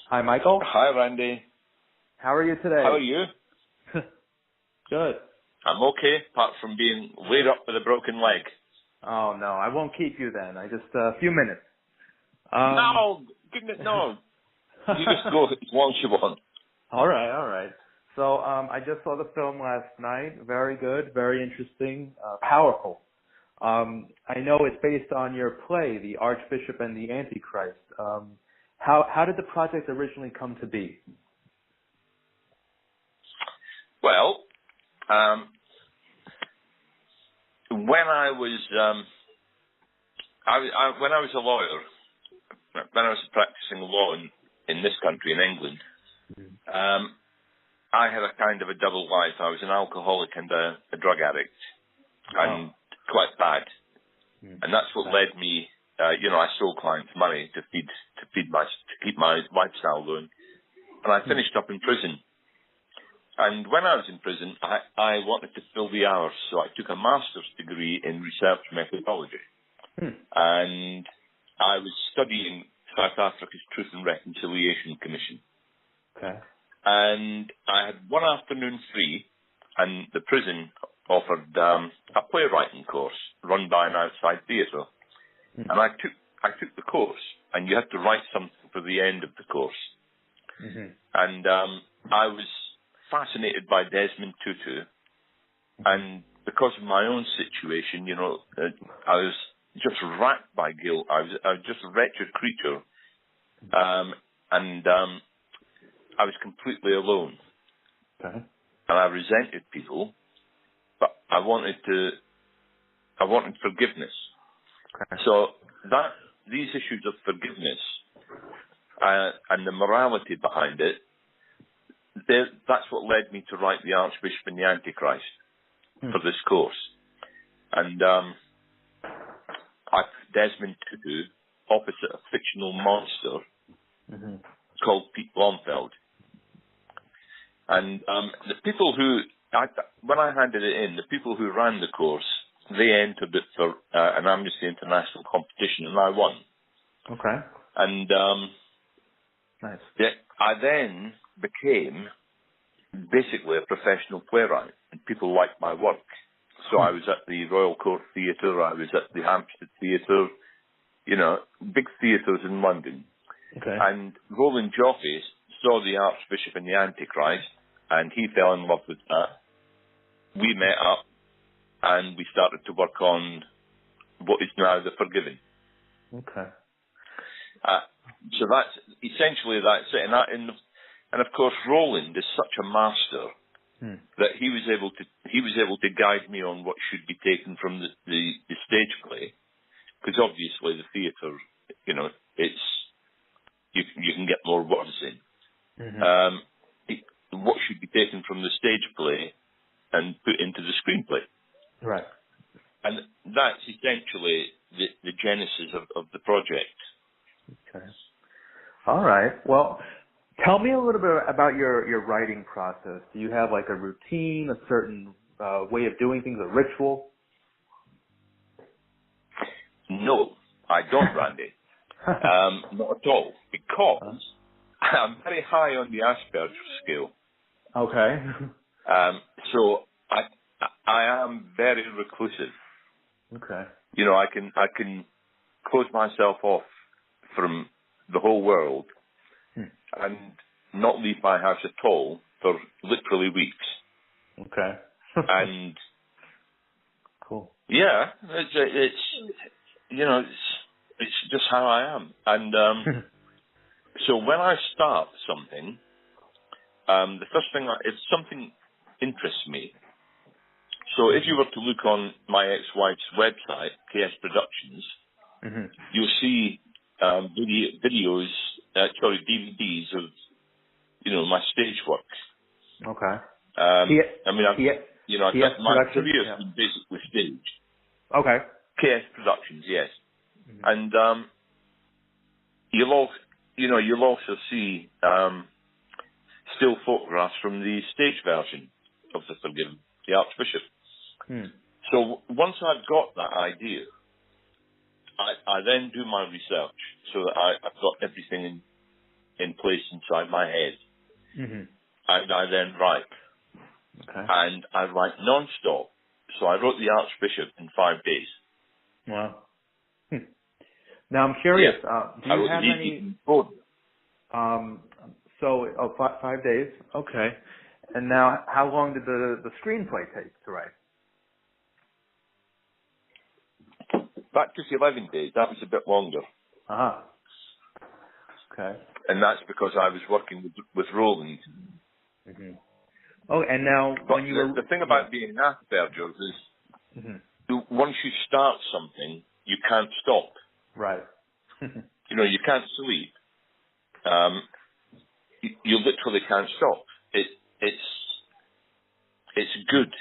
Hi, Michael. Hi, Randy. How are you today? How are you? Good. I'm okay, apart from being laid up with a broken leg. Oh, no, I won't keep you then. I just, a few minutes. No, goodness, no. You just go as long as you want. All right. So, I just saw the film last night. Very good, very interesting, powerful. I know it's based on your play, The Archbishop and the Antichrist. How did the project originally come to be? Well, when I was a lawyer, when I was practicing law in this country, in England, I had a kind of a double life. I was an alcoholic and a drug addict, and quite bad. And that's what led me. I stole clients' money to keep my lifestyle going. And I finished up in prison. And when I was in prison, I wanted to fill the hours, so I took a master's degree in research methodology. And I was studying South Africa's Truth and Reconciliation Commission. Okay. And I had one afternoon free, and the prison offered a playwriting course run by an outside theatre. And I took the course, and you had to write something for the end of the course. And I was fascinated by Desmond Tutu, and because of my own situation, I was just racked by guilt. I was just a wretched creature, and I was completely alone. Okay. And I resented people, but I wanted forgiveness. Okay. So these issues of forgiveness and the morality behind it, that's what led me to write The Archbishop and the Antichrist for this course. And I put Desmond Tutu opposite a fictional monster called Piet Blomfield. And the people when I handed it in, the people who ran the course, they entered it for an Amnesty International competition, and I won. Okay. And nice. I then became basically a professional playwright, and people liked my work. So I was at the Royal Court Theatre, I was at the Hampstead Theatre, big theatres in London. Okay. And Roland Joffe saw The Archbishop and the Antichrist, and he fell in love with that. We met up, and we started to work on what is now The Forgiven. Okay. So that's it. And of course, Roland is such a master that he was able to guide me on what should be taken from the stage play, because obviously the theatre, it's you can get more words in. What should be taken from the stage play and put into the screenplay. Right. And that's essentially the genesis of the project. Okay. All right. Well, tell me a little bit about your writing process. Do you have like a routine, a certain way of doing things, a ritual? No, I don't, Randy. Not at all. Because I'm very high on the Asperger's scale. Okay. So I am very reclusive. Okay. I can close myself off from the whole world and not leave my house at all for literally weeks. Okay. And cool. Yeah, it's just how I am. And so when I start something, the first thing, if something interests me, so if you were to look on my ex-wife's website, KS Productions, you'll see videos, DVDs of, my stage work. Okay. My career has been basically staged. Okay. KS Productions, yes. And you'll also see still photographs from the stage version of The Forgiven, The Archbishop. So once I've got that idea, I then do my research so that I've got everything in place and inside my head, Mm-hmm. and I then write. Okay. And I write non-stop. So I wrote The Archbishop in 5 days. Wow. Now I'm curious. Yeah. Do you have any? So 5 days. Okay. And now, how long did the screenplay take to write? That took 11 days. That was a bit longer. Uh-huh. Okay. And that's because I was working with Roland. Mm-hmm. Oh, and now But when you were... the thing about being an Asperger's is once you start something, you can't stop. Right. You can't sleep. You literally can't stop. It's good,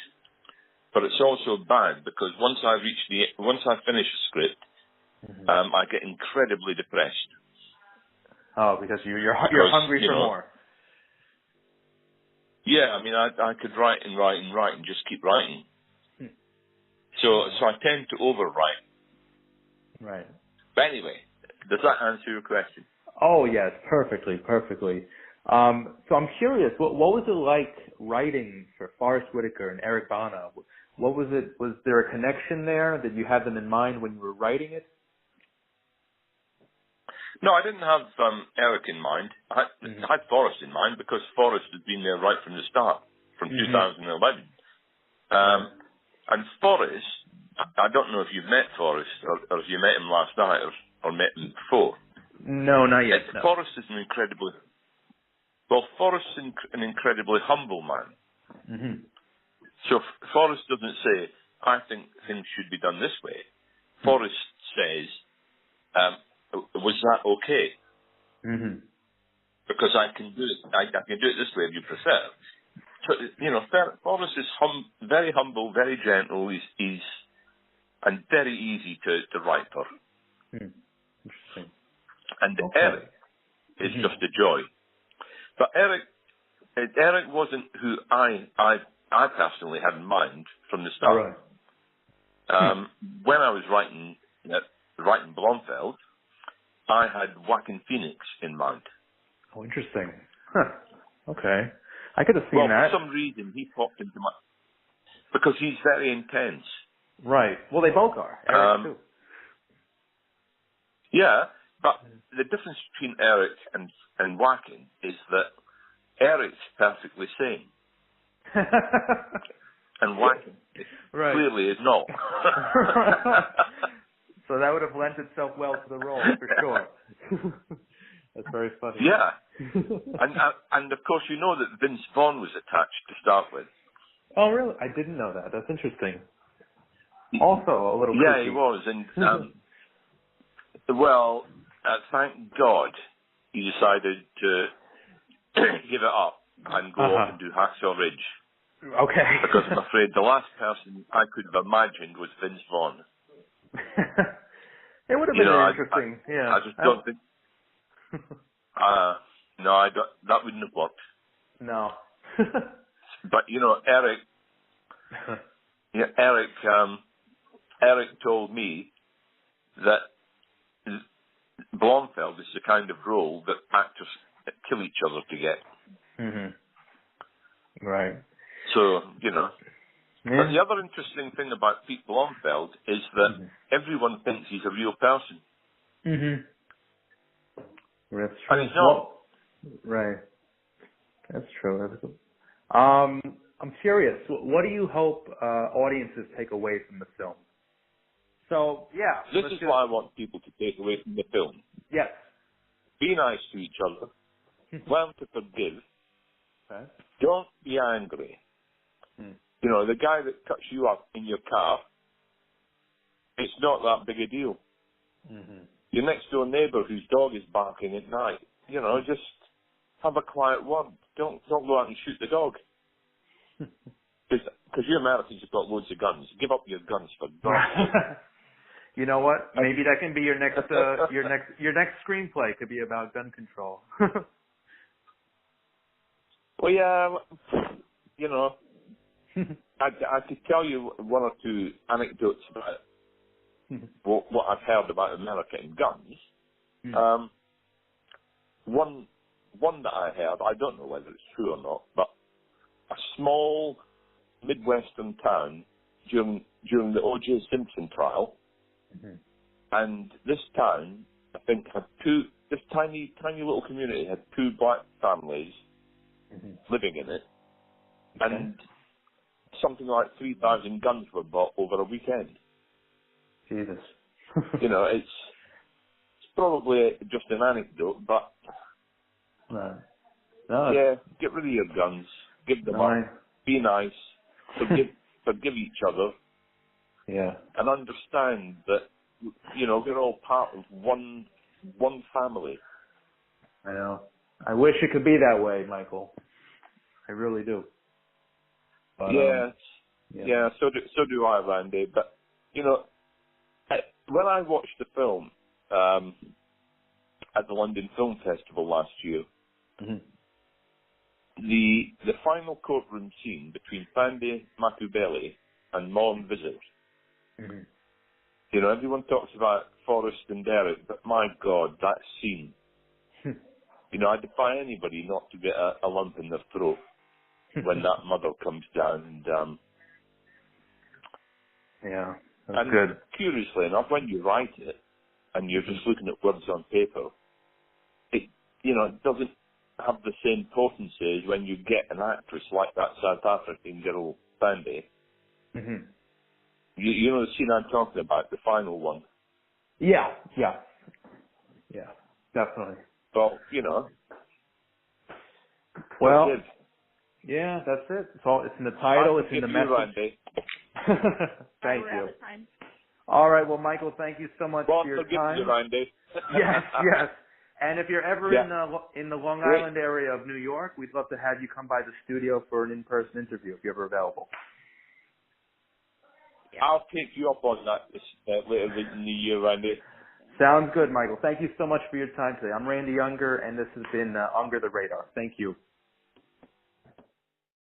but it's also bad because once I finish a script, I get incredibly depressed. Oh, because you're hungry for more. Yeah, I mean, I could write and write and write and just keep writing. So I tend to overwrite. Right. But anyway, does that answer your question? Oh yes, perfectly. So I'm curious, what was it like writing for Forrest Whitaker and Eric Bana? What was it? Was there a connection there? Did you have them in mind when you were writing it? No, I didn't have Eric in mind. I had Forrest in mind because Forrest had been there right from the start, from 2011. And Forrest, I don't know if you've met Forrest or if you met him last night or met him before. No, not yet. No. Forrest is an incredibly humble man. Mm-hmm. So Forrest doesn't say, I think things should be done this way. Forrest says, was that okay? Mm-hmm. Because I can do it. I can do it this way if you prefer. So Forrest is very humble, very gentle. He's and very easy to write for. Interesting. And Eric is just a joy. But Eric wasn't who I personally had in mind from the start. Right. When I was writing Blomfield, I had Joaquin Phoenix in mind. Oh, interesting. Huh. Okay. I could have seen that. For some reason, he popped into my... Because he's very intense. Right. Well, they both are. Eric, too. Yeah, but the difference between Eric and Joaquin is that Eric's perfectly sane. And Joaquin clearly is not. So that would have lent itself well to the role, for sure. That's very funny. Yeah. And of course, you know that Vince Vaughn was attached to start with. Oh, really? I didn't know that. That's interesting. Also a little Yeah, creepy. he was. And, thank God he decided to give it up and go off and do Hacksaw Ridge. Okay. Because I'm afraid the last person I could have imagined was Vince Vaughn. It would have been interesting. I just don't think... no, I don't, that wouldn't have worked. No. But, Eric told me that Blomfield is the kind of role that actors kill each other to get. Mm-hmm. Right. So, But the other interesting thing about Piet Blomfield is that everyone thinks he's a real person. Mm-hmm. That's true. And he's not. Right. That's true. I'm curious. What do you hope audiences take away from the film? So, yeah. This is what I want people to take away from the film. Yes. Be nice to each other. Learn to forgive. Okay. Don't be angry. The guy that cuts you up in your car, it's not that big a deal. Mm-hmm. Your next door neighbour whose dog is barking at night, just have a quiet word. Don't go out and shoot the dog. Because you Americans have got loads of guns. Give up your guns for God's sake. You know what? Maybe that can be your next your next screenplay could be about gun control. Well, yeah, I could tell you one or two anecdotes about what I've heard about America and guns. One one that I heard, I don't know whether it's true or not, but a small Midwestern town during the O.J. Simpson trial, and this town, I think, had this tiny little community had 2 black families living in it, and something like 3,000 guns were bought over a weekend. Jesus. You know, it's probably just an anecdote, but No, yeah, get rid of your guns, give them up, be nice, forgive each other, and understand that, you know, we're all part of one family. I know. I wish it could be that way, Michael. I really do. But, so do I, Randy. But, you know, when I watched the film at the London Film Festival last year, the final courtroom scene between Thandi Makubele and Morn Visit, you know, everyone talks about Forrest and Derek, but my God, that scene, you know, I defy anybody not to get a lump in their throat when that mother comes down. That's good. Curiously enough, when you write it and you're just looking at words on paper, it doesn't have the same potency as when you get an actress like that South African girl, Thandi. You know the scene I'm talking about, the final one? Yeah, definitely. Well, you know. Well, yeah, that's it. It's in the title, it's in the message. Randy. Thank you. All right, well, Michael, thank you so much for your time. You, Randy. Yes. And if you're ever in the Long Island area of New York, we'd love to have you come by the studio for an in-person interview if you're ever available. I'll take you up on that later in the year, Randy. Sounds good, Michael. Thank you so much for your time today. I'm Randy Unger, and this has been Unger the Radar. Thank you.